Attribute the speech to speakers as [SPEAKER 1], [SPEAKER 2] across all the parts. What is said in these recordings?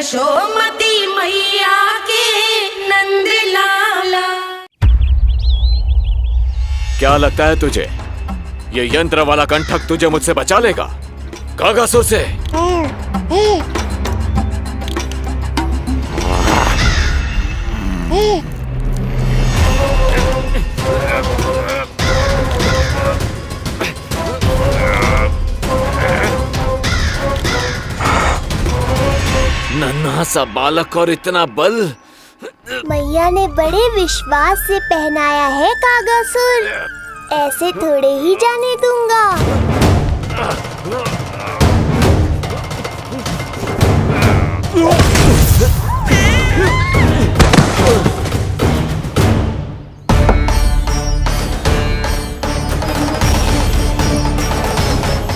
[SPEAKER 1] यशोमती मैया के नंद लाला।
[SPEAKER 2] क्या लगता है तुझे ये यंत्र वाला कंठक तुझे मुझसे बचा लेगा? कागासुर से नन्हा सा बालक और इतना बल।
[SPEAKER 3] मैया ने बड़े विश्वास से पहनाया है कागासुर, ऐसे थोड़े ही जाने दूंगा।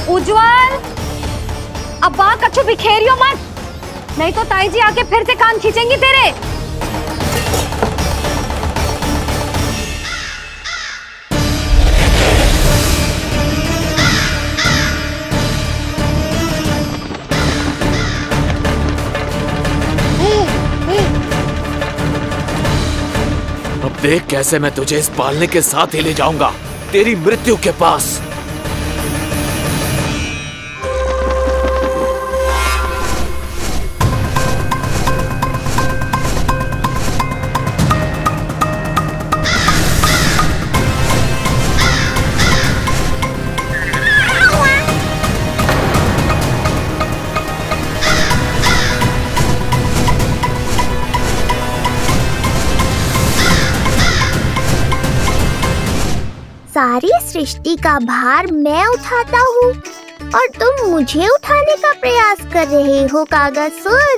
[SPEAKER 4] उज्जवल, अब बात कच्छु बिखेरियो मत, नहीं तो ताई जी आके फिर से कान खींचेंगी तेरे।
[SPEAKER 2] अब देख कैसे मैं तुझे इस पालने के साथ ही ले जाऊंगा तेरी मृत्यु के पास।
[SPEAKER 3] सारी सृष्टि का भार मैं उठाता हूँ और तुम मुझे उठाने का प्रयास कर रहे हो कागासुर।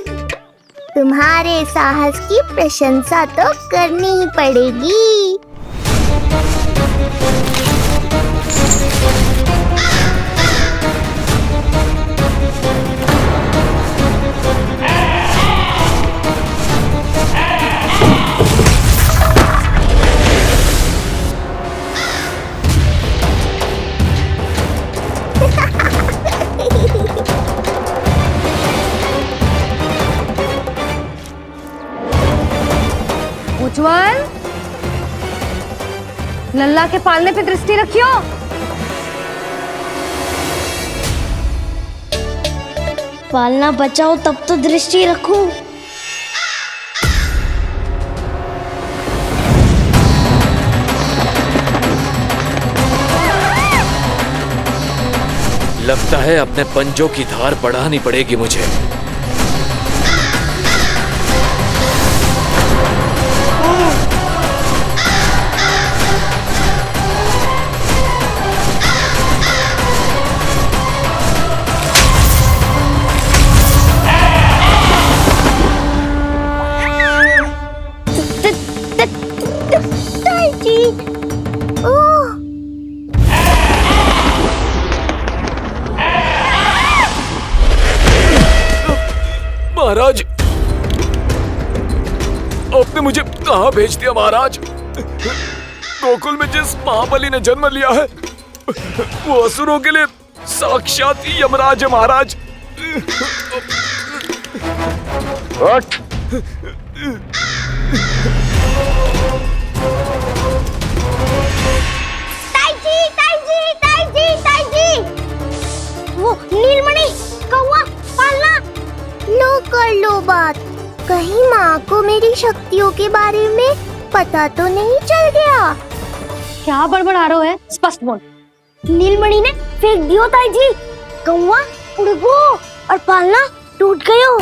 [SPEAKER 3] तुम्हारे साहस की प्रशंसा तो करनी ही पड़ेगी।
[SPEAKER 4] उज्जवल, लल्ला के पालने पे दृष्टि रखियो।
[SPEAKER 3] पालना बचाओ तब तो दृष्टि रखूं।
[SPEAKER 2] लगता है अपने पंजों की धार बढ़ानी पड़ेगी मुझे। महाराज, आपने मुझे कहां भेज दिया महाराज? गोकुल में जिस महाबली ने जन्म लिया है वो असुरों के लिए साक्षात यमराज है महाराज।
[SPEAKER 3] वो नीलमणि, कौवा, पालना, लो कर लो बात। कहीं माँ को मेरी शक्तियों के बारे में पता तो नहीं चल गया?
[SPEAKER 4] क्या बड़बड़ा रहे हो है? स्पष्ट बोल।
[SPEAKER 3] नीलमणि ने फेंक दियो ताई जी, कौवा उड़ गयो और पालना टूट गयो।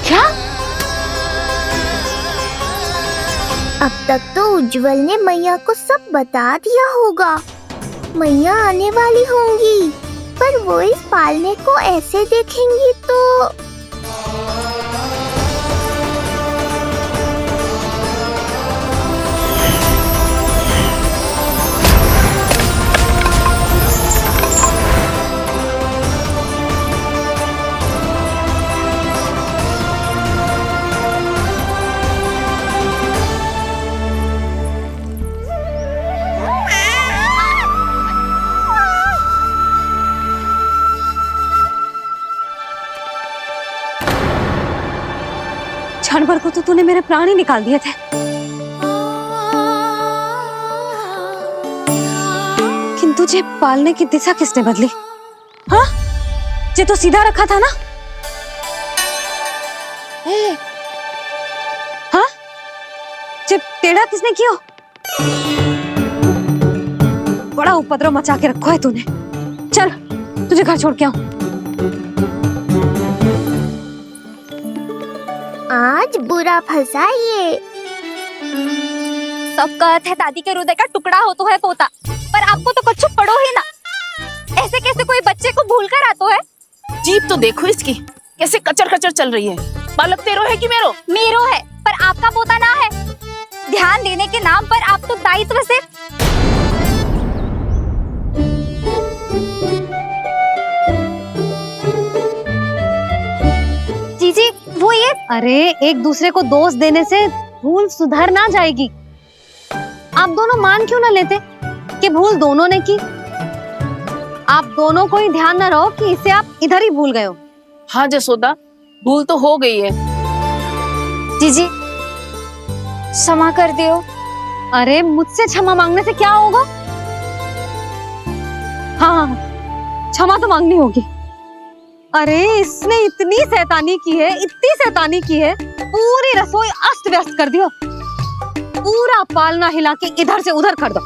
[SPEAKER 3] क्या? अब तक तो उज्जवल ने मैया को सब बता दिया होगा। मैया आने वाली होंगी, पर वो इस पालने को ऐसे देखेंगी तो
[SPEAKER 4] क्षण भर को तो तूने मेरे प्राण ही निकाल दिए थे, किंतु तुझे पालने की दिशा किसने बदली? हाँ, जे तो सीधा रखा था ना? हाँ, जे टेढ़ा किसने किया? बड़ा उपद्रव मचा के रखो है तूने। चल, तुझे घर छोड़ के आऊं।
[SPEAKER 3] आज बुरा फंसा ये।
[SPEAKER 4] सब कहते हैं दादी के हृदय का टुकड़ा हो तो है पोता, पर आपको तो कुछ पड़ो ही ना। ऐसे कैसे कोई बच्चे को भूल कर आतो है?
[SPEAKER 1] जीप तो देखो इसकी, कैसे कचर कचर चल रही है। बालक तेरो है कि मेरो?
[SPEAKER 4] मेरो है, पर आपका पोता ना है। ध्यान देने के नाम पर आप तो दायित्व से जीजी वो ये। अरे एक दूसरे को दोष देने से भूल सुधर ना जाएगी। आप दोनों मान क्यों ना लेते कि भूल दोनों ने की? आप दोनों को ही ध्यान न रहो कि इसे आप इधर ही भूल गए हो।
[SPEAKER 1] हाँ जसोदा, भूल तो हो गई है।
[SPEAKER 4] जीजी क्षमा कर दियो। अरे मुझसे क्षमा मांगने से क्या होगा? हाँ, क्षमा तो मांगनी होगी। अरे इसने इतनी शैतानी की है, इतनी शैतानी की है, पूरी रसोई अस्त व्यस्त कर दियो। पूरा पालना हिला के इधर से उधर कर दो।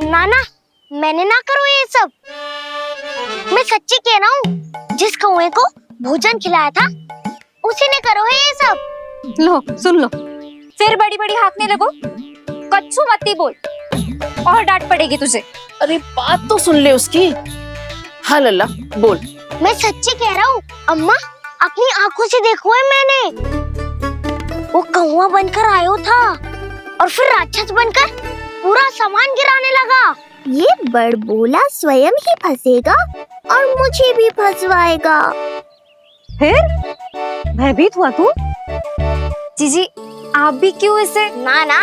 [SPEAKER 3] नाना, मैंने ना करो ये सब। मैं सच्ची कह रहा हूँ, जिस कौवे को भोजन खिलाया था उसी ने करो है ये सब।
[SPEAKER 4] लो सुन लो, फिर बड़ी बड़ी हाँकने लगो। कच्छू मत बोल, और डांट पड़ेगी तुझे।
[SPEAKER 1] अरे बात तो सुन ले उसकी। हाँ लल्ला बोल।
[SPEAKER 3] मैं सच्ची कह रहा हूँ अम्मा, अपनी आंखों से देखो है मैंने। वो कौवा बनकर आयो था और फिर राक्षस बनकर पूरा सामान गिराने लगा। ये बड़बोला स्वयं ही फंसेगा और मुझे भी फंसवाएगा।
[SPEAKER 4] फिर भयभीत हुआ तू? जीजी आप भी क्यों इसे?
[SPEAKER 3] ना ना,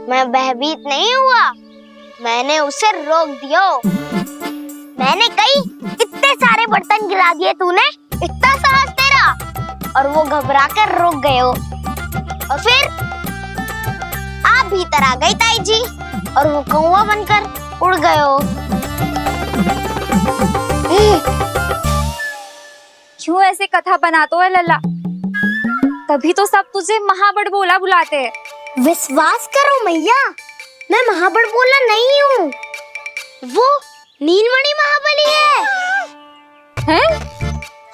[SPEAKER 3] मैं भयभीत नहीं हुआ, मैंने उसे रोक दिया। मैंने कही इतने सारे बर्तन गिरा दिए तूने, इतना साहस तेरा, और वो घबरा कर रुक गए हो। और फिर आप भीतर आ गई ताई जी और वो कौवा बनकर उड़ गए हो।
[SPEAKER 4] क्यों ऐसे कथा बनाते हो लल्ला? तभी तो सब तुझे महाबड़बोला बुलाते हैं।
[SPEAKER 3] विश्वास करो मैया, मैं महाबड़बोला नहीं हूँ, वो नीलमणि महाबली है।
[SPEAKER 4] हैं?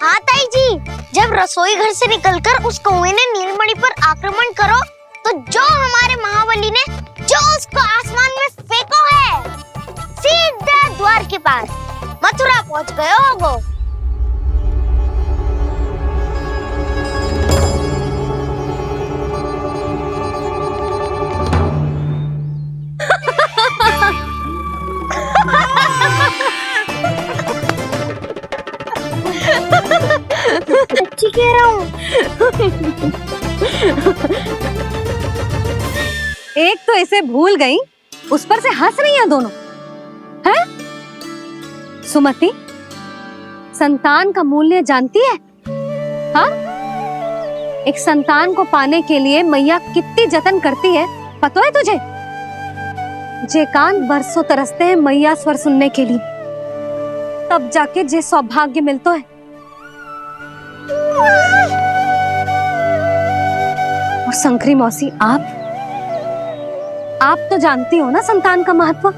[SPEAKER 3] हाँ ताई जी, जब रसोई घर से निकलकर उस कौवे ने नीलमणि पर आक्रमण करो तो जो हमारे महाबली ने जो उसको आसमान में फेंको है, सीधा द्वार के पास मथुरा पहुंच गए होगो। सच्ची कह रहा हूँ।
[SPEAKER 4] एक तो इसे भूल गई, उस पर से हंस रही हैं दोनों। हैं? सुमति, संतान का मूल्य जानती है? हाँ? एक संतान को पाने के लिए मैया कितनी जतन करती है, पता है तुझे? जे कान बरसों तरसते हैं मैया स्वर सुनने के लिए, तब जाके जे सौभाग्य मिलता है। और शंकरी मौसी, आप तो जानती हो ना संतान का महत्व,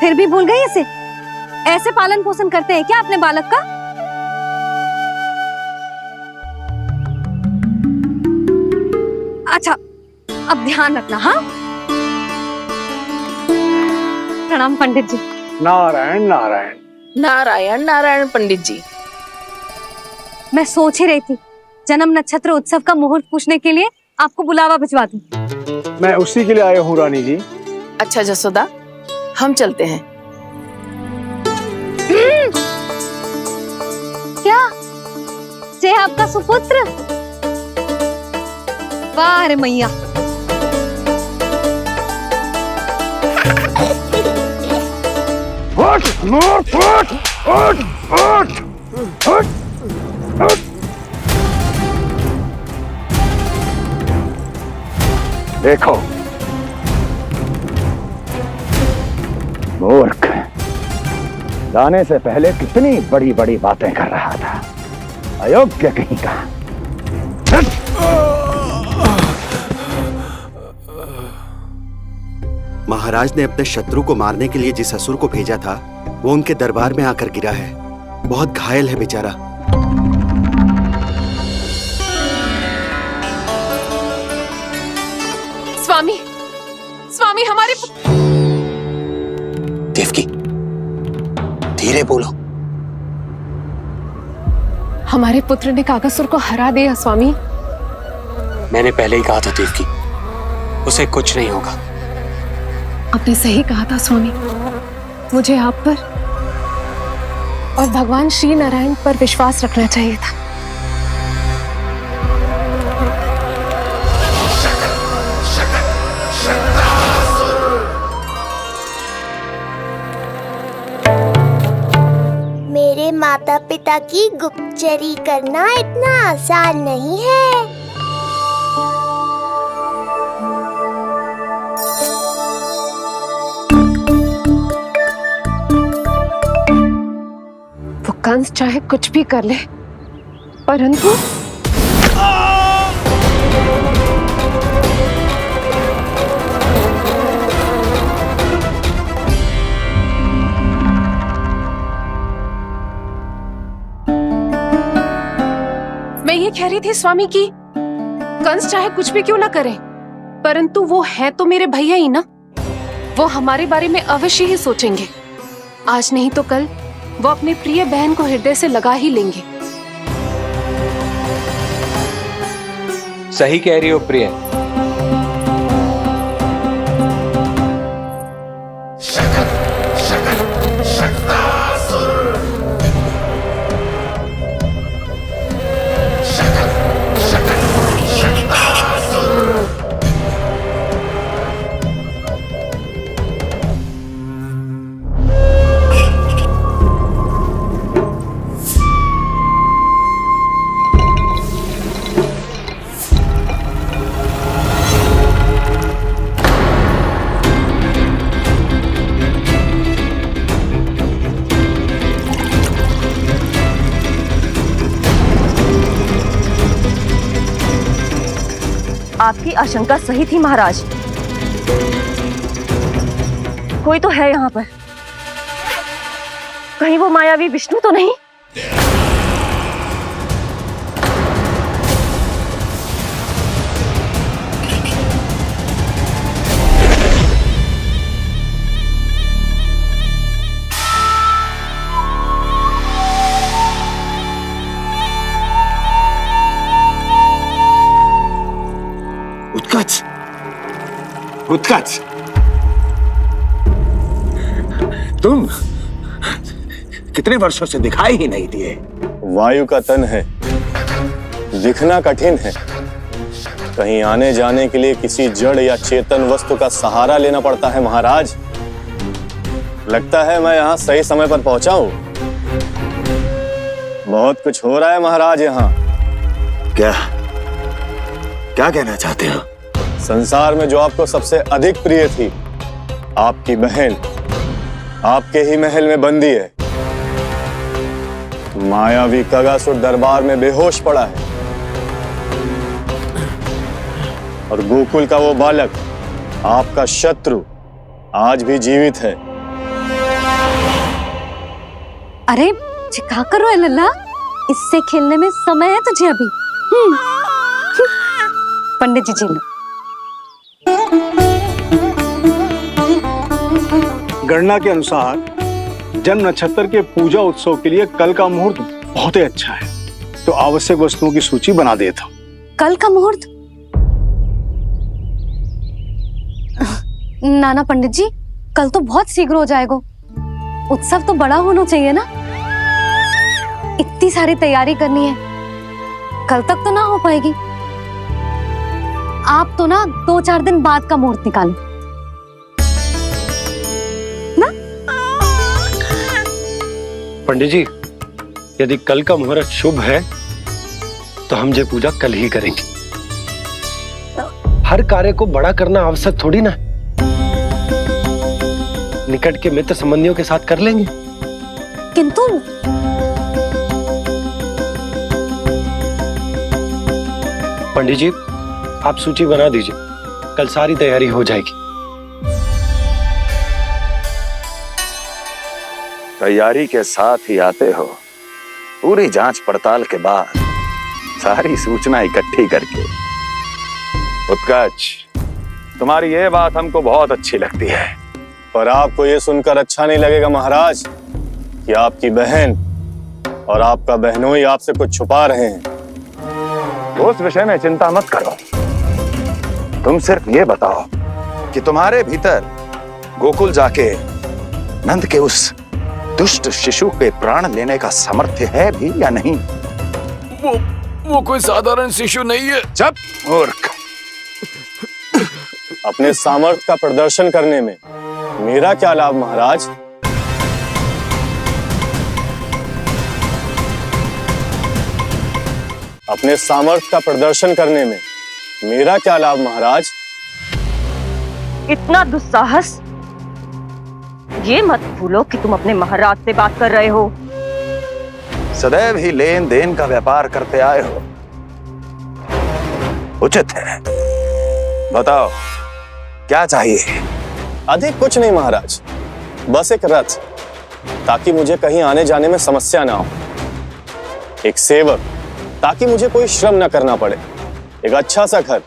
[SPEAKER 4] फिर भी भूल गई इसे? ऐसे पालन पोषण करते हैं क्या अपने बालक का? अच्छा, अब ध्यान रखना। हाँ, प्रणाम पंडित जी।
[SPEAKER 5] नारायण नारायण।
[SPEAKER 1] नारायण नारायण पंडित जी।
[SPEAKER 4] मैं सोच ही रही थी जन्म नक्षत्र उत्सव का मुहूर्त पूछने के लिए आपको बुलावा भिजवा दूं।
[SPEAKER 5] मैं उसी के लिए आया हूँ रानी जी।
[SPEAKER 1] अच्छा जसोदा, हम चलते हैं।
[SPEAKER 4] क्या से आपका सुपुत्र? वाह रे मैया।
[SPEAKER 5] उठ, उठ, उठ, उठ, उठ, उठ, उठ। देखो मूर्ख, जाने से पहले कितनी बड़ी बड़ी बातें कर रहा था, अयोग्य कहीं का।
[SPEAKER 6] महाराज ने अपने शत्रु को मारने के लिए जिस असुर को भेजा था वो उनके दरबार में आकर गिरा है, बहुत घायल है बेचारा।
[SPEAKER 1] स्वामी, स्वामी हमारे
[SPEAKER 7] देवकी, धीरे बोलो।
[SPEAKER 1] हमारे पुत्र ने कागासुर को हरा दिया स्वामी।
[SPEAKER 7] मैंने पहले ही कहा था देवकी, उसे कुछ नहीं होगा।
[SPEAKER 1] आपने सही कहा था स्वामी। मुझे आप पर और भगवान श्री नारायण पर विश्वास रखना चाहिए था।
[SPEAKER 3] मेरे माता पिता की गुप्तचरी करना इतना आसान नहीं है।
[SPEAKER 1] वो कंस चाहे कुछ भी कर ले, परंतु मैं ये कह रही थी स्वामी कि कंस चाहे कुछ भी क्यों ना करे, परंतु वो है तो मेरे भैया ही ना। वो हमारे बारे में अवश्य ही सोचेंगे। आज नहीं तो कल वो अपनी प्रिय बहन को हृदय से लगा ही लेंगे।
[SPEAKER 8] सही कह रही हो प्रिय।
[SPEAKER 4] आपकी आशंका सही थी महाराज। कोई तो है यहाँ पर। कहीं वो मायावी विष्णु तो नहीं?
[SPEAKER 7] उत्कच, उत्कच, तुम कितने वर्षों से दिखाई ही नहीं दिए।
[SPEAKER 5] वायु का तन है, दिखना कठिन है। कहीं आने जाने के लिए किसी जड़ या चेतन वस्तु का सहारा लेना पड़ता है महाराज। लगता है मैं यहाँ सही समय पर पहुंचा हूँ। बहुत कुछ हो रहा है महाराज यहाँ।
[SPEAKER 7] क्या क्या कहना चाहते हो?
[SPEAKER 5] संसार में जो आपको सबसे अधिक प्रिय थी, आपकी बहन, आपके ही महल में बंदी है। मायावी कागासुर दरबार में बेहोश पड़ा है और गोकुल का वो बालक, आपका शत्रु, आज भी जीवित है।
[SPEAKER 4] अरे चिका करो लल्ला, इससे खेलने में समय है तुझे अभी। पंडित जी लो।
[SPEAKER 5] गणना के अनुसार जन्म नक्षत्र के पूजा उत्सव के लिए कल का मुहूर्त बहुत ही अच्छा है, तो आवश्यक वस्तुओं की सूची बना देता हूँ।
[SPEAKER 4] कल का मुहूर्त? नाना पंडित जी, कल तो बहुत शीघ्र हो जाएगा। उत्सव तो बड़ा होना चाहिए ना। इतनी सारी तैयारी करनी है, कल तक तो ना हो पाएगी। आप तो ना 2-4 दिन बाद का मुहूर्त निकालो ना।
[SPEAKER 9] पंडित जी, यदि कल का मुहूर्त शुभ है तो हम ये पूजा कल ही करेंगे। हर कार्य को बड़ा करना आवश्यक थोड़ी ना। निकट के मित्र संबंधियों के साथ कर लेंगे।
[SPEAKER 4] किंतु
[SPEAKER 9] पंडित जी, आप सूची बना दीजिए, कल सारी तैयारी हो जाएगी।
[SPEAKER 7] तैयारी के साथ ही आते हो, पूरी जांच पड़ताल के बाद सारी सूचना इकट्ठी करके। उत्कर्ष, तुम्हारी ये बात हमको बहुत अच्छी लगती है।
[SPEAKER 5] पर आपको ये सुनकर अच्छा नहीं लगेगा महाराज कि आपकी बहन और आपका बहनोई आपसे कुछ छुपा रहे हैं।
[SPEAKER 7] उस विषय में चिंता मत करो, तुम सिर्फ ये बताओ कि तुम्हारे भीतर गोकुल जाके नंद के उस दुष्ट शिशु के प्राण लेने का सामर्थ्य है भी या नहीं?
[SPEAKER 2] वो कोई साधारण शिशु नहीं है।
[SPEAKER 7] चुप मूर्ख।
[SPEAKER 5] अपने सामर्थ्य का प्रदर्शन करने में मेरा क्या लाभ महाराज? अपने सामर्थ्य का प्रदर्शन करने में मेरा क्या लाभ महाराज?
[SPEAKER 8] इतना दुस्साहस! ये मत भूलो कि तुम अपने महाराज से बात कर रहे हो।
[SPEAKER 7] सदैव ही लेन देन का व्यापार करते आए हो, उचित है। बताओ क्या चाहिए?
[SPEAKER 5] अधिक कुछ नहीं महाराज, बस एक रथ, ताकि मुझे कहीं आने जाने में समस्या ना हो। एक सेवक, ताकि मुझे कोई श्रम न करना पड़े। एक अच्छा सा घर,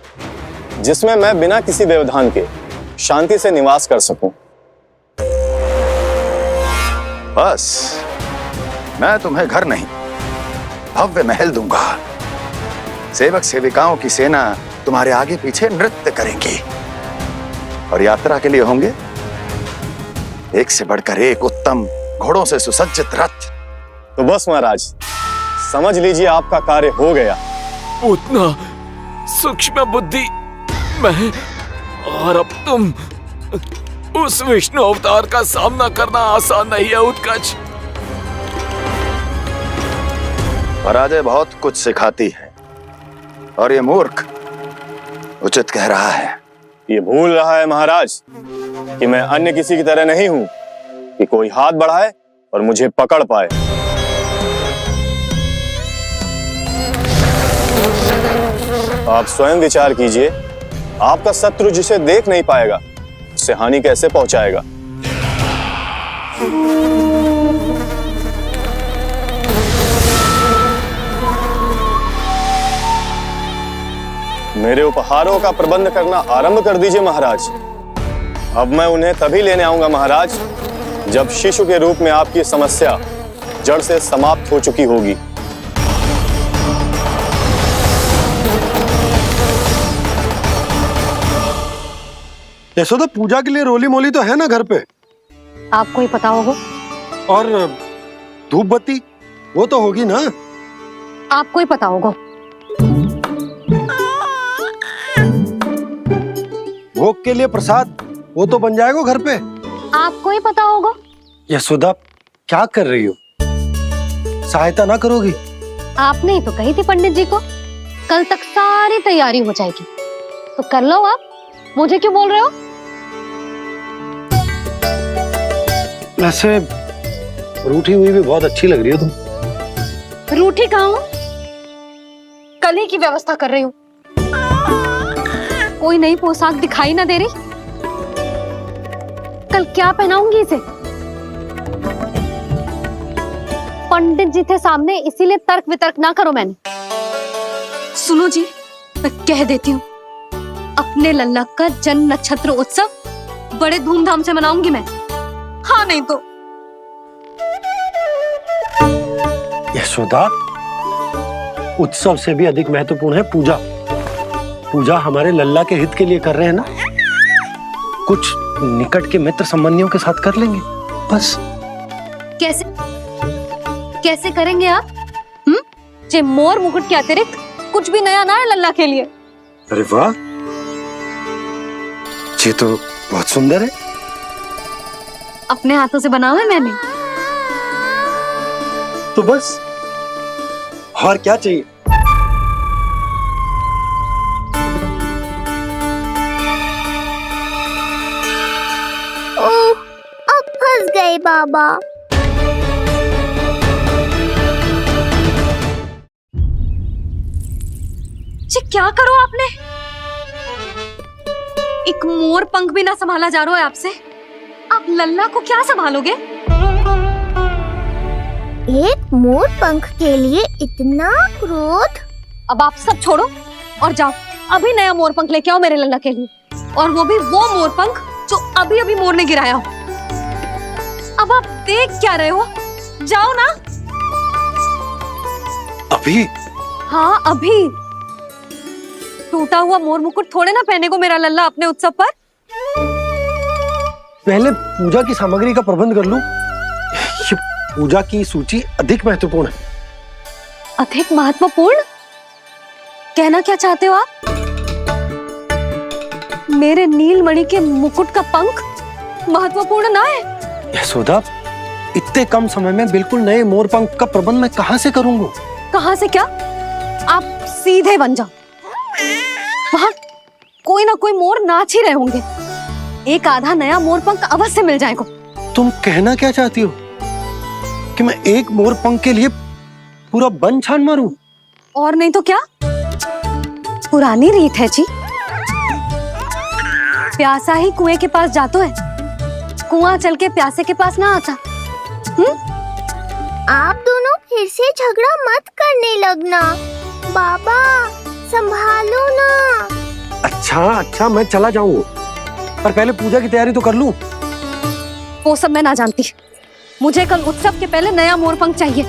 [SPEAKER 5] जिसमें मैं बिना किसी व्यवधान के शांति से निवास कर सकूं।
[SPEAKER 7] बस, मैं तुम्हें घर नहीं, भव्य महल दूंगा। सेवक सेविकाओं की सेना तुम्हारे आगे पीछे नृत्य करेंगी और यात्रा के लिए होंगे एक से बढ़कर एक उत्तम घोड़ों से सुसज्जित रथ।
[SPEAKER 5] तो बस महाराज, समझ लीजिए आपका कार्य हो गया।
[SPEAKER 2] उतना सूक्ष्म बुद्धि मैं, और अब तुम, उस विष्णु अवतार का सामना करना आसान नहीं है उत्कर्ष।
[SPEAKER 7] पराजय बहुत कुछ सिखाती है और ये मूर्ख उचित कह रहा है।
[SPEAKER 5] ये भूल रहा है महाराज कि मैं अन्य किसी की तरह नहीं हूं कि कोई हाथ बढ़ाए और मुझे पकड़ पाए। आप स्वयं विचार कीजिए, आपका शत्रु जिसे देख नहीं पाएगा उससे हानि कैसे पहुंचाएगा? मेरे उपहारों का प्रबंध करना आरंभ कर दीजिए महाराज। अब मैं उन्हें तभी लेने आऊंगा महाराज, जब शिशु के रूप में आपकी समस्या जड़ से समाप्त हो चुकी होगी।
[SPEAKER 10] यशोदा, पूजा के लिए रोली मोली तो है ना घर पे?
[SPEAKER 4] आपको ही पता होगा।
[SPEAKER 10] और धूप बत्ती वो तो होगी ना?
[SPEAKER 4] आपको ही पता होगा।
[SPEAKER 10] भोग के लिए प्रसाद वो तो बन जाएगा घर पे।
[SPEAKER 4] आपको ही पता होगा।
[SPEAKER 9] यशोदा, क्या कर रही हो? सहायता ना करोगी?
[SPEAKER 4] आपने ही तो कही थी पंडित जी को, कल तक सारी तैयारी हो जाएगी, तो कर लो आप। मुझे क्यों बोल रहे हो?
[SPEAKER 9] वैसे रूठी हुई भी बहुत अच्छी लग रही हो तुम।
[SPEAKER 4] रूठी कहाँ हूँ? कल ही की व्यवस्था कर रही हूँ। कोई नई पोशाक दिखाई ना दे रही? कल क्या पहनाऊंगी इसे? पंडित जी थे सामने, इसीलिए तर्क वितर्क ना करो। मैंने सुनो जी, मैं कह देती हूँ, अपने लल्ला का जन्म नक्षत्र उत्सव बड़े धूमधाम से मनाऊंगी मैं। हाँ नहीं तो।
[SPEAKER 9] यशोदा, उत्सव से भी अधिक महत्वपूर्ण है पूजा। पूजा हमारे लल्ला के हित के लिए कर रहे हैं ना। कुछ निकट के मित्र संबंधियों के साथ कर लेंगे बस।
[SPEAKER 4] कैसे कैसे करेंगे आप? जे मोर मुकुट के अतिरिक्त कुछ भी नया ना है लल्ला के लिए।
[SPEAKER 9] अरे वाह, ये तो बहुत सुंदर है।
[SPEAKER 4] अपने हाथों से बनाया है मैंने।
[SPEAKER 10] तो बस, और क्या चाहिए?
[SPEAKER 3] गए बाबा।
[SPEAKER 4] जी क्या करो आपने? एक मोर पंख भी ना संभाला जा रहा है आपसे। आप लल्ला को क्या संभालोगे?
[SPEAKER 3] एक मोर पंख के लिए इतना क्रोध?
[SPEAKER 4] अब आप सब छोड़ो और जाओ अभी नया मोर पंख लेके आओ मेरे लल्ला के लिए, और वो भी वो मोर पंख जो अभी अभी मोर ने गिराया हो। अब आप देख क्या रहे हो? जाओ ना।
[SPEAKER 9] अभी?
[SPEAKER 4] हाँ अभी। टूटा हुआ मोर मुकुट थोड़े ना पहने को मेरा लल्ला अपने उत्सव पर।
[SPEAKER 9] पहले पूजा की सामग्री का प्रबंध कर लूं। ये पूजा की सूची अधिक महत्वपूर्ण है।
[SPEAKER 4] अधिक महत्वपूर्ण? कहना क्या चाहते हो आप? मेरे नीलमणि के मुकुट का पंख महत्वपूर्ण ना है?
[SPEAKER 9] यशोदा, इतने कम समय में बिल्कुल नए मोर पंख का प्रबंध मैं कहां से करूंगा?
[SPEAKER 4] कहां से क्या? आप सीधे बन जाओ। वहां कोई ना कोई मोर नाच ही रहे होंगे। एक आधा नया मोर पंख अवश्य मिल जाएगा।
[SPEAKER 9] तुम कहना क्या चाहती हो कि मैं एक मोर पंख के लिए पूरा वन छान मारूं?
[SPEAKER 4] और नहीं तो क्या, पुरानी रीत है जी। प्यासा ही कुएं के पास जातो है, कुआं चल के प्यासे के पास ना आता।
[SPEAKER 3] आप दोनों फिर से झगड़ा मत करने लगना। बाबा संभालो ना।
[SPEAKER 9] अच्छा मैं चला जाऊंगा, पर पहले पूजा की तैयारी तो कर लूं।
[SPEAKER 4] वो सब मैं ना जानती। मुझे कल उत्सव के पहले नया मोर पंख चाहिए।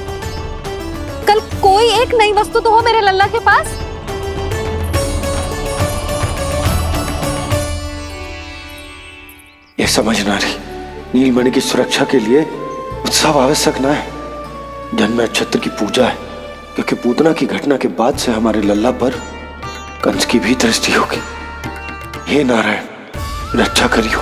[SPEAKER 4] कल कोई एक नई वस्तु तो हो मेरे लल्ला के पास।
[SPEAKER 9] ये समझ ना रही, नीलमणि की सुरक्षा के लिए उत्सव आवश्यक ना है, जन्म नक्षत्र की पूजा है, क्योंकि पूतना की घटना के बाद से हमारे लल्ला पर कंस की भी दृष्टि होगी। हे नारायण, रक्षा करियो।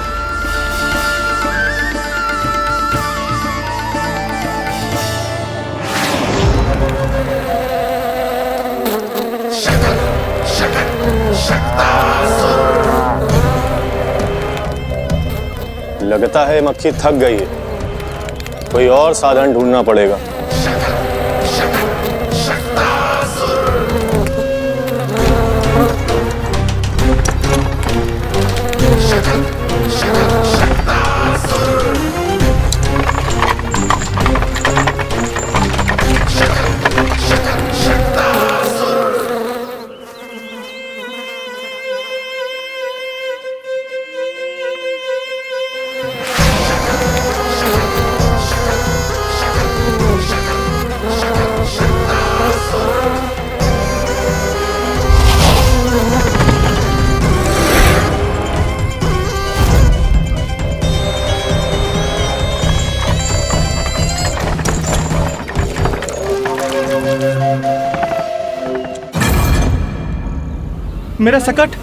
[SPEAKER 5] लगता है मक्खी थक गई है, कोई और साधन ढूंढना पड़ेगा।
[SPEAKER 9] मेरा सकट।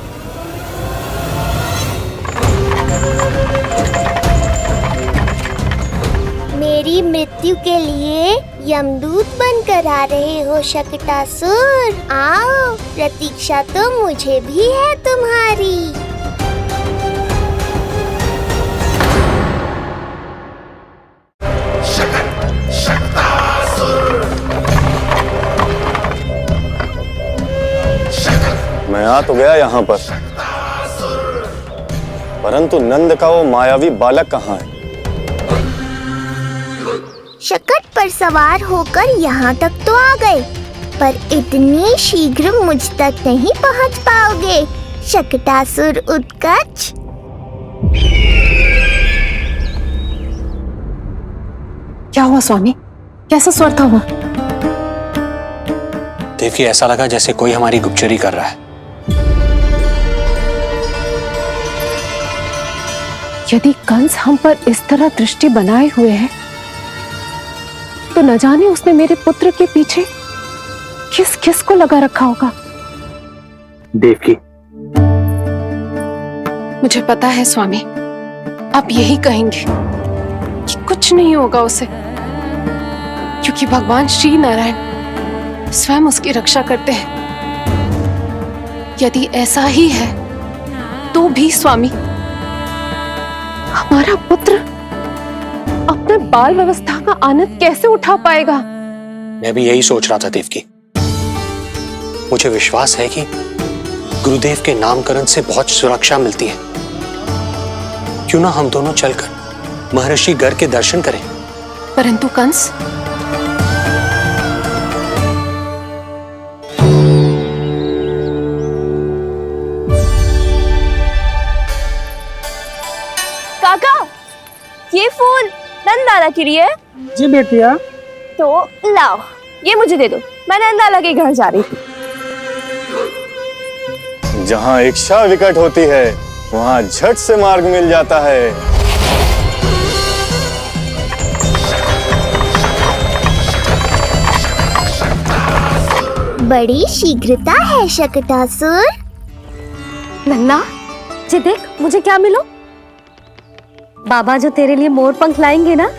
[SPEAKER 3] मेरी मृत्यु के लिए यमदूत बनकर आ रहे हो शकटासुर। आओ, प्रतीक्षा तो मुझे भी है तुम्हारी।
[SPEAKER 5] मैं आ तो गया यहाँ पर, परंतु नंद का वो मायावी बालक कहाँ है?
[SPEAKER 3] शकट पर सवार होकर यहाँ तक तो आ गए, पर इतनी शीघ्र मुझ तक नहीं पहुँच पाओगे शकटासुर उत्कच।
[SPEAKER 1] क्या हुआ स्वामी? कैसा स्वर था वो?
[SPEAKER 11] देखिए, ऐसा लगा जैसे कोई हमारी गुप्तचरी कर रहा है।
[SPEAKER 1] यदि कंस हम पर इस तरह दृष्टि बनाए हुए है, तो न जाने उसने मेरे पुत्र के पीछे किस किस को लगा रखा होगा।
[SPEAKER 9] देवकी,
[SPEAKER 1] मुझे पता है स्वामी, आप यही कहेंगे कि कुछ नहीं होगा उसे, क्योंकि भगवान श्री नारायण स्वयं उसकी रक्षा करते हैं। यदि ऐसा ही है तो भी स्वामी, हमारा पुत्र अपने में बाल व्यवस्था का आनंद कैसे उठा पाएगा?
[SPEAKER 11] मैं भी यही सोच रहा था देवकी। मुझे विश्वास है कि गुरुदेव के नामकरण से बहुत सुरक्षा मिलती है। क्यों ना हम दोनों चलकर महर्षि गर के दर्शन करें।
[SPEAKER 1] परंतु कंस,
[SPEAKER 3] काका, ये फूल नंदाला के लिए है?
[SPEAKER 9] जी बेटिया।
[SPEAKER 3] तो लाओ, ये मुझे दे दो, मैं नंदाला के घर जा रही थी।
[SPEAKER 5] जहाँ इच्छा विकट होती है वहाँ झट से मार्ग मिल जाता है।
[SPEAKER 3] बड़ी शीघ्रता है शकटासुर।
[SPEAKER 4] लल्ला, ये देख मुझे क्या मिलो। बाबा जो तेरे लिए मोर पंख लाएंगे ना,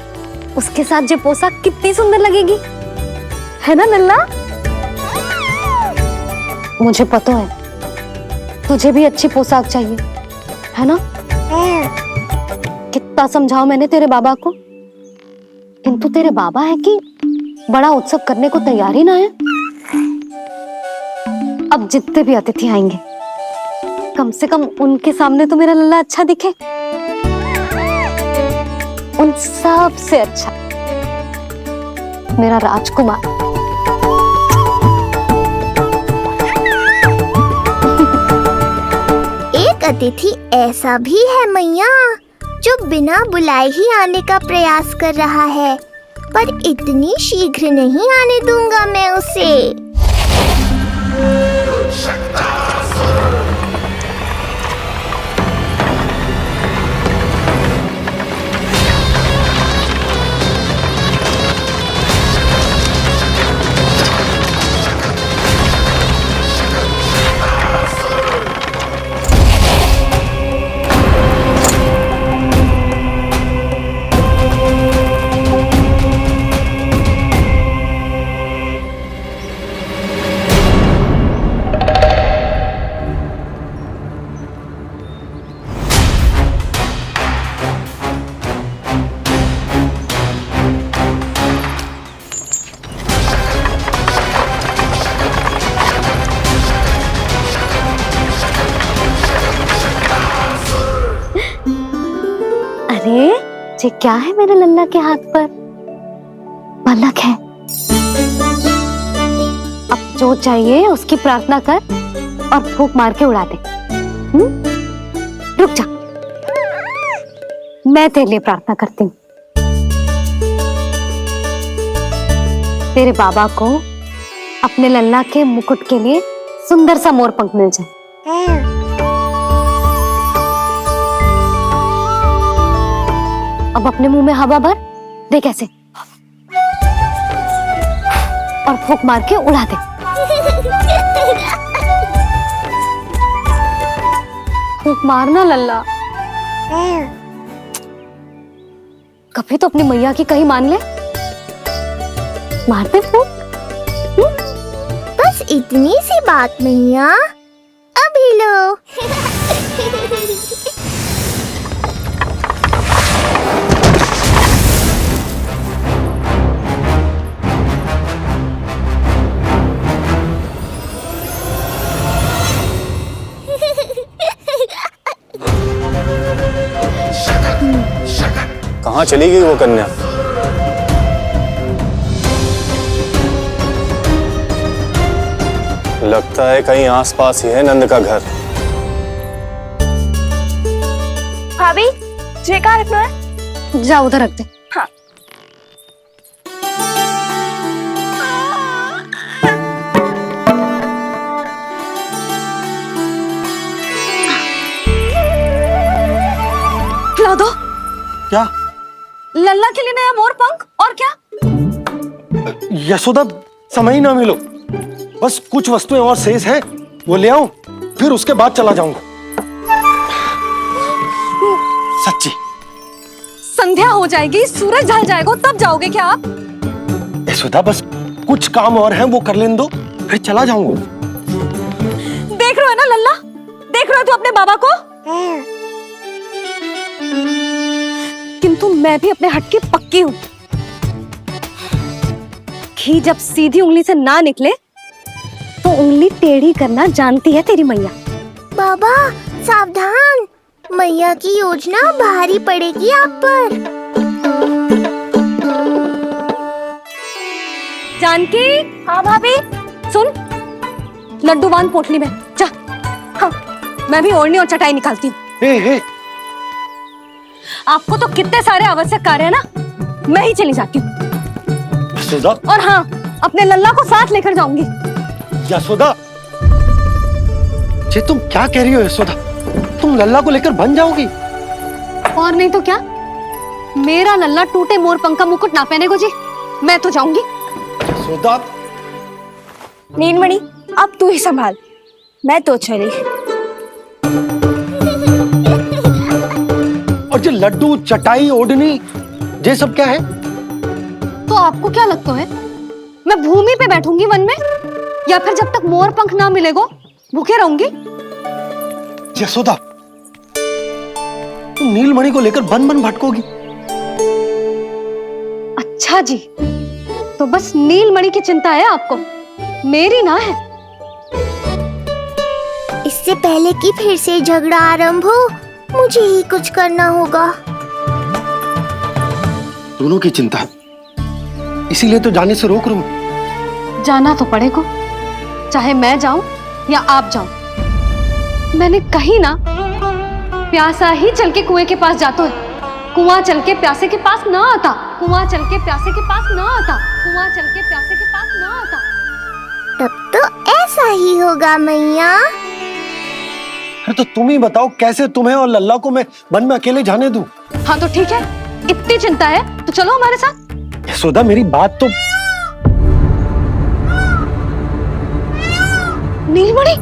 [SPEAKER 4] उसके साथ जो पोशाक कितनी सुंदर लगेगी, है ना लल्ला? मुझे पता है तुझे भी अच्छी पोशाक चाहिए, है ना? कितना समझाओ मैंने तेरे बाबा को, किंतु तेरे बाबा है कि बड़ा उत्सव करने को तैयार ही ना है। अब जितने भी अतिथि आएंगे, कम से कम उनके सामने तो मेरा लल्ला अच्छा दिखे। उन सब से अच्छा मेरा राजकुमार।
[SPEAKER 3] एक अतिथि ऐसा भी है मैया जो बिना बुलाए ही आने का प्रयास कर रहा है, पर इतनी शीघ्र नहीं आने दूंगा मैं उसे।
[SPEAKER 4] अरे ये क्या है मेरे लल्ला के हाथ पर? पलक है। अब जो चाहिए उसकी प्रार्थना कर और फूंक मार के उड़ा दे। रुक जा, मैं तेरे लिए प्रार्थना करती हूँ। तेरे बाबा को अपने लल्ला के मुकुट के लिए सुंदर सा मोर पंख मिल जाए। अब अपने मुंह में हवा भर दे कैसे, और फूंक मार के उड़ा दे। फूंक मारना लल्ला, कभी तो अपनी मैया की कहीं मान ले। मारते फूंक।
[SPEAKER 3] बस इतनी सी बात मैया, अभी लो।
[SPEAKER 5] कहाँ चली गई वो कन्या? लगता है कहीं आसपास ही है नंद का घर।
[SPEAKER 3] भाभी, ये कहाँ रखना है?
[SPEAKER 4] जा उधर रख दे।
[SPEAKER 3] हाँ।
[SPEAKER 4] खिला दो।
[SPEAKER 9] क्या?
[SPEAKER 4] लल्ला के लिए नया मोर पंख, और क्या?
[SPEAKER 9] यशोदा, समय ही ना मिलो। बस कुछ वस्तुएं और शेष हैं, वो ले आऊं, फिर उसके बाद चला जाऊंगा। सच्ची।
[SPEAKER 4] संध्या हो जाएगी, सूरज ढल जाएगा, तब जाओगे क्या आप?
[SPEAKER 9] यशोदा, बस कुछ काम और हैं, वो कर लेने दो, फिर चला जाऊंगा।
[SPEAKER 4] देख रहे हो ना लल्ला, देख रहे हो तू अपने बाबा को? किंतु मैं भी अपने हट की पक्की हूँ। घी जब सीधी उंगली से ना निकले तो उंगली टेढ़ी करना जानती है तेरी मैया।
[SPEAKER 3] बाबा सावधान, मैया की योजना भारी पड़ेगी आप पर।
[SPEAKER 4] जानकी। हाँ भाभी। सुन, लड्डू बांध पोटली में, जा। हाँ, मैं भी ओढ़नी और चटाई निकालती हूँ। आपको तो कितने सारे आवश्यक कार्य है ना, मैं ही चली जाती हूँ।
[SPEAKER 9] यशोदा।
[SPEAKER 4] और हाँ, अपने लल्ला को साथ लेकर जाऊंगी।
[SPEAKER 9] यशोदा, ये तुम क्या कह रही हो यशोदा? तुम लल्ला को लेकर बन जाओगी?
[SPEAKER 4] और नहीं तो क्या, मेरा लल्ला टूटे मोर पंख का मुकुट ना पहने को जी, मैं तो जाऊंगी।
[SPEAKER 9] यशोदा।
[SPEAKER 3] नीलमणि, अब तू ही संभाल, मैं तो चली।
[SPEAKER 9] और ये लड्डू, चटाई, ओढ़नी, ये सब क्या है?
[SPEAKER 4] तो आपको क्या लगता है, मैं भूमि पे बैठूंगी वन में, या फिर जब तक मोर पंख ना मिलेगा भूखे रहूंगी?
[SPEAKER 9] यशोदा, तुम नीलमणि को लेकर बन बन भटकोगी।
[SPEAKER 4] अच्छा जी, तो बस नीलमणि की चिंता है आपको, मेरी ना है।
[SPEAKER 3] इससे पहले कि फिर से झगड़ा आरंभ हो, मुझे ही कुछ करना होगा।
[SPEAKER 9] दोनों की चिंता है, इसीलिए तो जाने से रोक रहा हूं।
[SPEAKER 4] जाना तो पड़ेगा, चाहे मैं जाऊं या आप जाओ। मैंने कहीं ना, प्यासा ही चल के कुएं के पास जाता है, कुआं चल के प्यासे के पास ना आता, कुआं चल के प्यासे के पास ना आता, कुआं चल के प्यासे के पास ना आता।
[SPEAKER 3] तब तो ऐसा ही होगा मैया।
[SPEAKER 9] अरे तो तुम ही बताओ, कैसे तुम्हें और लल्ला को मैं वन में अकेले जाने दूं?
[SPEAKER 4] हाँ तो ठीक है, इतनी चिंता है तो चलो हमारे साथ।
[SPEAKER 9] यशोदा, मेरी बात तो।
[SPEAKER 4] नीलमणि,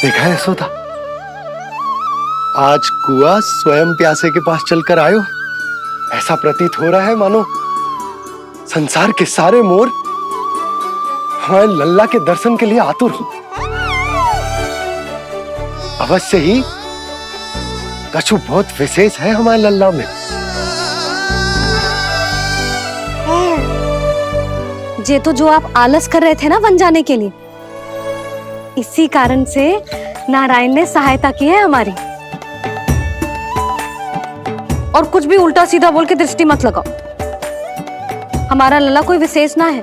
[SPEAKER 9] देखा है यशोदा, आज कुआं स्वयं प्यासे के पास चलकर आयो। ऐसा प्रतीत हो रहा है मानो संसार के सारे मोर हमारे लल्ला के दर्शन के लिए आतुर हो। अवश्य ही कछु बहुत विशेष है हमारे लल्ला में।
[SPEAKER 4] ये तो जो आप आलस कर रहे थे ना वन जाने के लिए, इसी कारण से नारायण ने सहायता की है हमारी। और कुछ भी उल्टा सीधा बोल के दृष्टि मत लगाओ, हमारा लल्ला कोई विशेष ना है,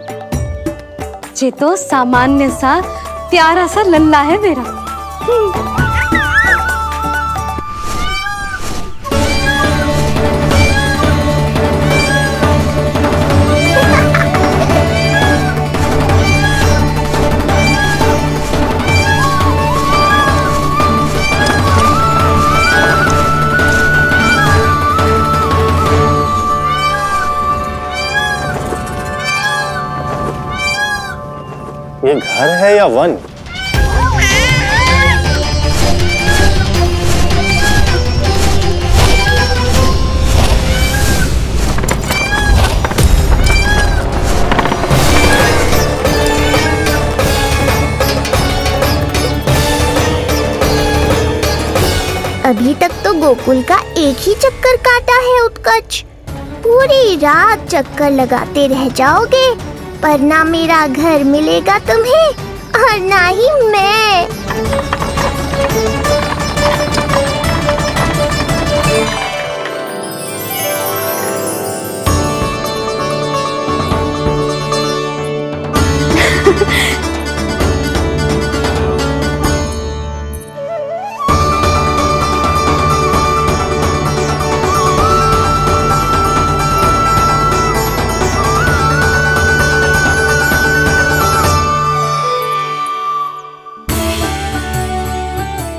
[SPEAKER 4] ये तो सामान्य सा प्यारा सा लल्ला है मेरा।
[SPEAKER 5] ये घर है या वन?
[SPEAKER 3] अभी तक तो गोकुल का एक ही चक्कर काटा है उत्कर्ष, पूरी रात चक्कर लगाते रह जाओगे, पर ना मेरा घर मिलेगा तुम्हें और ना ही मैं।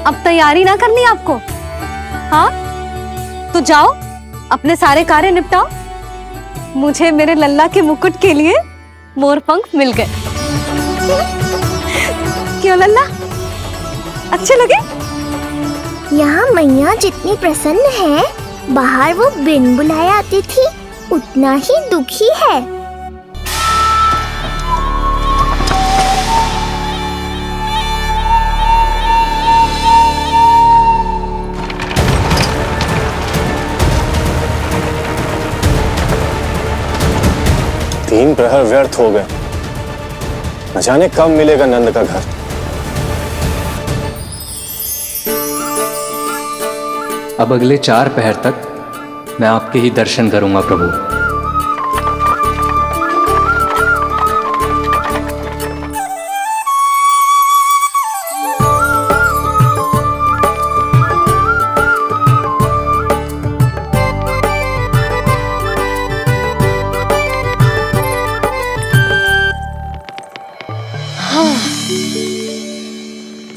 [SPEAKER 4] अब तैयारी ना करनी आपको? हाँ, तो जाओ अपने सारे कार्य निपटाओ। मुझे मेरे लल्ला के मुकुट के लिए मोर पंख मिल गए। क्यों लल्ला, अच्छे लगे?
[SPEAKER 3] यहाँ मैया जितनी प्रसन्न है, बाहर वो बिन बुलाए आती थी उतना ही दुखी है।
[SPEAKER 5] तीन प्रहर व्यर्थ हो गए। न जाने कब मिलेगा नंद का घर।
[SPEAKER 12] अब अगले 4 पहर तक मैं आपके ही दर्शन करूंगा प्रभु।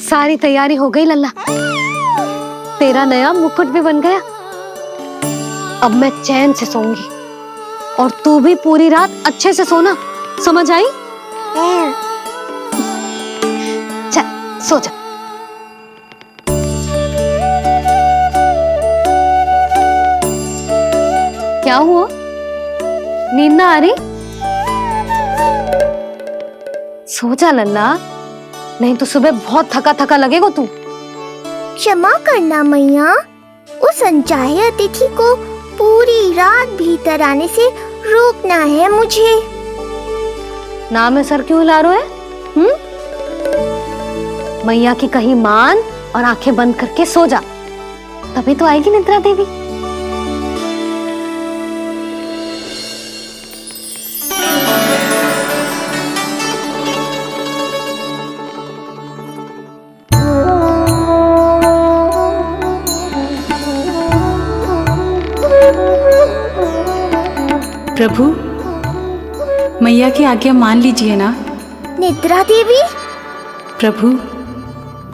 [SPEAKER 4] सारी तैयारी हो गई लल्ला, तेरा नया मुकुट भी बन गया। अब मैं चैन से सोऊंगी और तू भी पूरी रात अच्छे से सोना, समझ आई? चल सो जा। क्या हुआ, नींद ना आ रही? सो जा लल्ला, नहीं तो सुबह बहुत थका थका लगेगा तू।
[SPEAKER 3] क्षमा करना मैया, उस अनचाहे अतिथि को पूरी रात भीतर आने से रोकना है मुझे।
[SPEAKER 4] ना में सर क्यों हिला रहे हो? मैया की कहीं मान और आंखें बंद करके सो जा, तभी तो आएगी निद्रा देवी।
[SPEAKER 13] प्रभु, मैया की आज्ञा मान लीजिए ना।
[SPEAKER 3] निद्रा देवी?
[SPEAKER 13] प्रभु,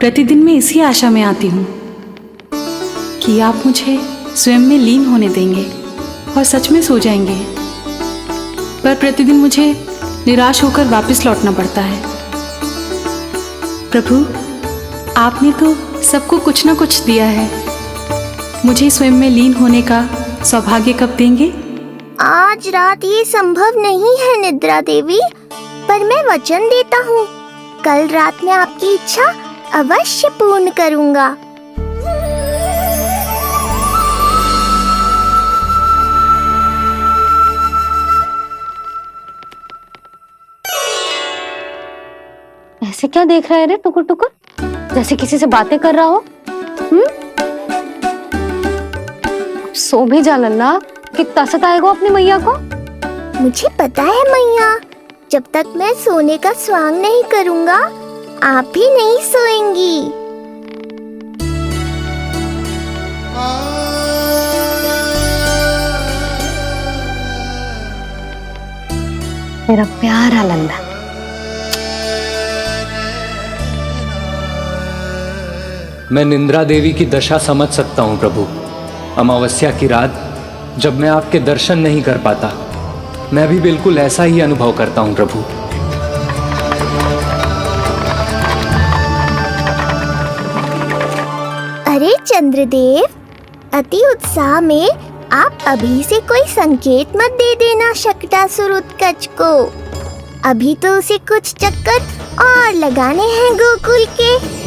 [SPEAKER 13] प्रतिदिन मैं इसी आशा में आती हूँ कि आप मुझे स्वयं में लीन होने देंगे और सच में सो जाएंगे, पर प्रतिदिन मुझे निराश होकर वापस लौटना पड़ता है। प्रभु, आपने तो सबको कुछ न कुछ दिया है, मुझे स्वयं में लीन होने का सौभाग्य कब देंगे?
[SPEAKER 3] आज रात ये संभव नहीं है निद्रा देवी, पर मैं वचन देता हूँ कल रात में आपकी इच्छा अवश्य पूर्ण करूँगा।
[SPEAKER 4] ऐसे क्या देख रहा है रे टुकुर टुकुर, जैसे किसी से बातें कर रहा हो? सो भी जा लल्ला, कितना सताएगा अपनी मैया को।
[SPEAKER 3] मुझे पता है मैया, जब तक मैं सोने का स्वांग नहीं करूँगा आप भी नहीं सोएंगी।
[SPEAKER 4] मेरा प्यारा लल्ला।
[SPEAKER 12] मैं निंद्रा देवी की दशा समझ सकता हूँ प्रभु। अमावस्या की रात जब मैं आपके दर्शन नहीं कर पाता, मैं भी बिल्कुल ऐसा ही अनुभव करता हूँ प्रभु।
[SPEAKER 3] अरे चंद्रदेव, अति उत्साह में आप अभी से कोई संकेत मत दे देना शकटासुर उत्कच को। अभी तो उसे कुछ चक्कर और लगाने हैं गोकुल के।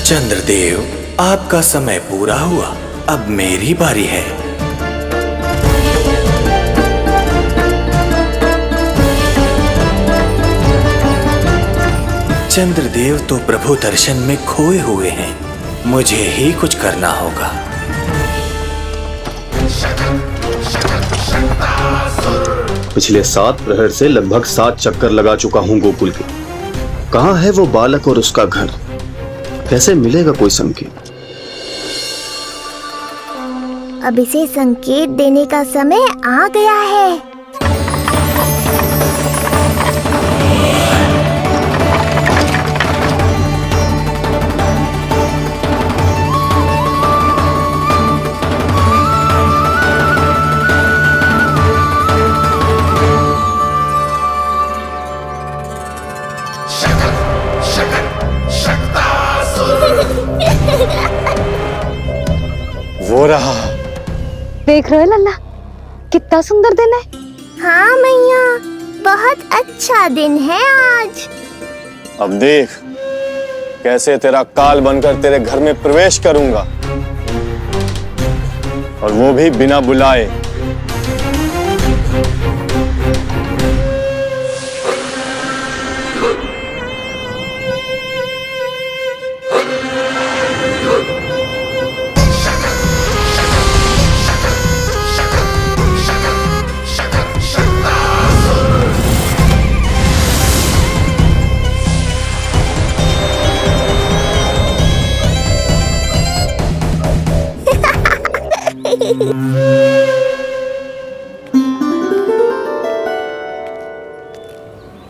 [SPEAKER 14] चंद्रदेव, आपका समय पूरा हुआ, अब मेरी बारी है। चंद्रदेव तो प्रभु दर्शन में खोए हुए हैं, मुझे ही कुछ करना होगा।
[SPEAKER 5] पिछले 7 प्रहर से लगभग 7 चक्कर लगा चुका हूँ गोकुल के। कहाँ है वो बालक और उसका घर? कैसे मिलेगा कोई संकेत?
[SPEAKER 3] अब इसे संकेत देने का समय आ गया है।
[SPEAKER 5] वो रहा।
[SPEAKER 4] देख रहे हो लल्ला, कितना सुंदर दिन है।
[SPEAKER 3] हाँ मैया, बहुत अच्छा दिन है आज।
[SPEAKER 5] अब देख कैसे तेरा काल बनकर तेरे घर में प्रवेश करूंगा, और वो भी बिना बुलाए।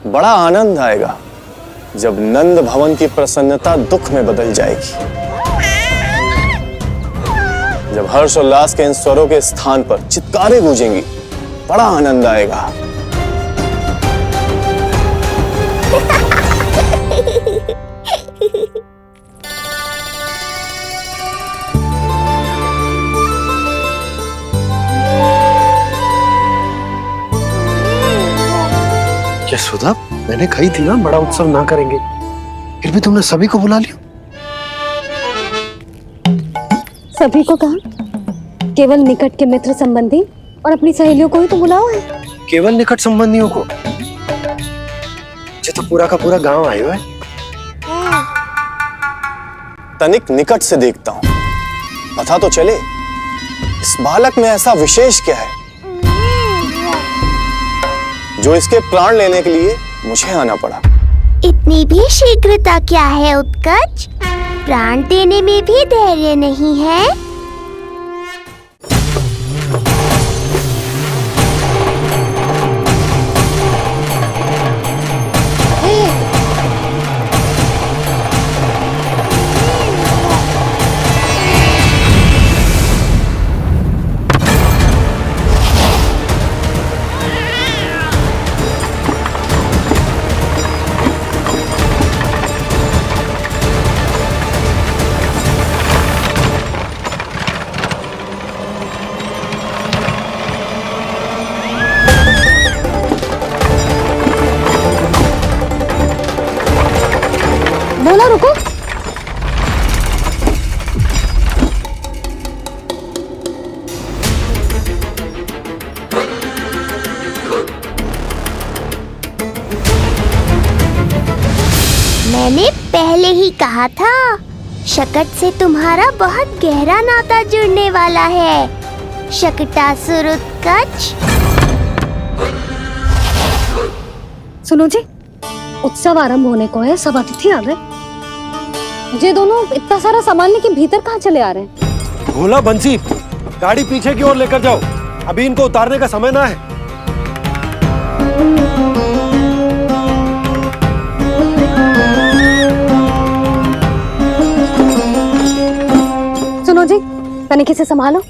[SPEAKER 5] बड़ा आनंद आएगा जब नंद भवन की प्रसन्नता दुख में बदल जाएगी, जब हर्षोल्लास के इन स्वरों के स्थान पर चित्कारें गूंजेंगी। बड़ा आनंद आएगा।
[SPEAKER 9] यशोदा, मैंने कही थी ना बड़ा उत्सव ना करेंगे, फिर भी तुमने सभी को बुला लिया।
[SPEAKER 4] सभी को कहा? केवल निकट के मित्र संबंधी और अपनी सहेलियों को ही तो बुलाओ है।
[SPEAKER 9] केवल निकट संबंधियों को? ये तो पूरा का पूरा गांव आयो है।
[SPEAKER 5] तनिक निकट से देखता हूं, पता तो चले इस बालक में ऐसा विशेष क्या है जो इसके प्राण लेने के लिए मुझे आना पड़ा।
[SPEAKER 3] इतनी भी शीघ्रता क्या है उत्कर्ष? प्राण देने में भी धैर्य नहीं है।
[SPEAKER 4] बोला रुको।
[SPEAKER 3] मैंने पहले ही कहा था, शकट से तुम्हारा बहुत गहरा नाता जुड़ने वाला है। शकटासुर उत्कर्ष।
[SPEAKER 4] सुनो जी, उत्सव आरंभ होने को है, सब अतिथि आ गए। ये दोनों इतना सारा सामान लेके भीतर कहाँ चले आ रहे हैं?
[SPEAKER 9] भोला बंसी, गाड़ी पीछे की ओर लेकर जाओ, अभी इनको उतारने का समय ना है।
[SPEAKER 4] सुनो जी, तनिक से संभालो।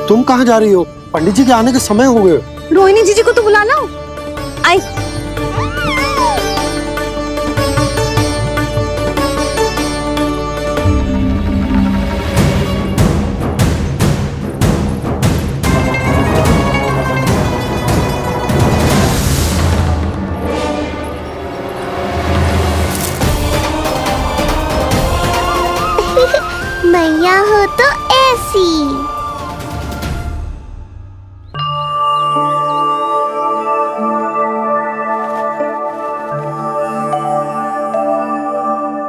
[SPEAKER 9] तुम कहाँ जा रही हो? पंडित जी के आने के समय हो गए।
[SPEAKER 4] रोहिणी जीजी को तो बुला लो। आई।
[SPEAKER 3] वो तो ऐसी।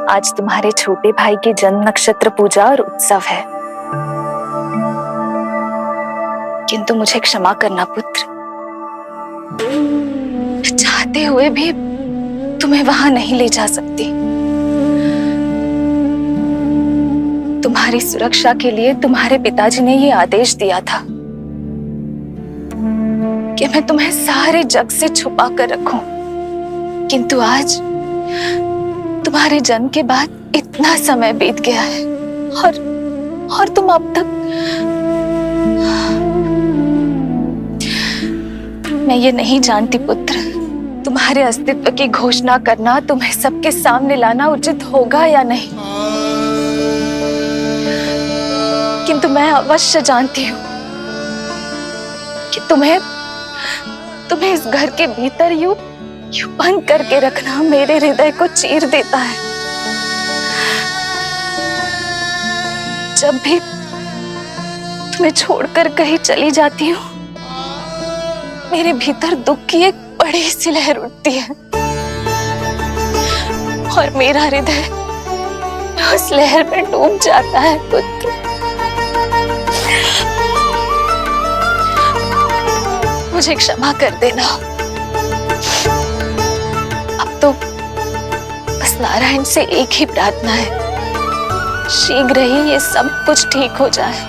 [SPEAKER 15] आज तुम्हारे छोटे भाई की जन्म नक्षत्र पूजा और उत्सव है, किंतु मुझे क्षमा करना पुत्र, चाहते हुए भी तुम्हें वहां नहीं ले जा सकती। तुम्हारी सुरक्षा के लिए तुम्हारे पिताजी ने ये आदेश दिया था कि मैं तुम्हें सारे जग से छुपा कर रखूं, किंतु आज तुम्हारे जन्म के बाद इतना समय बीत गया है और तुम अब तक। मैं ये नहीं जानती पुत्र, तुम्हारे अस्तित्व की घोषणा करना, तुम्हें सबके सामने लाना उचित होगा या नहीं, किंतु मैं अवश्य जानती हूँ कि तुम्हें इस घर के भीतर यूं बंद करके रखना मेरे हृदय को चीर देता है। जब भी तुम्हें छोड़कर कहीं चली जाती हूँ, मेरे भीतर दुख की एक बड़ी सी लहर उठती है और मेरा हृदय उस लहर में डूब जाता है पुत्र। मुझे क्षमा कर देना। अब तो बस नारायण से एक ही प्रार्थना है, शीघ्र ही ये सब कुछ ठीक हो जाए।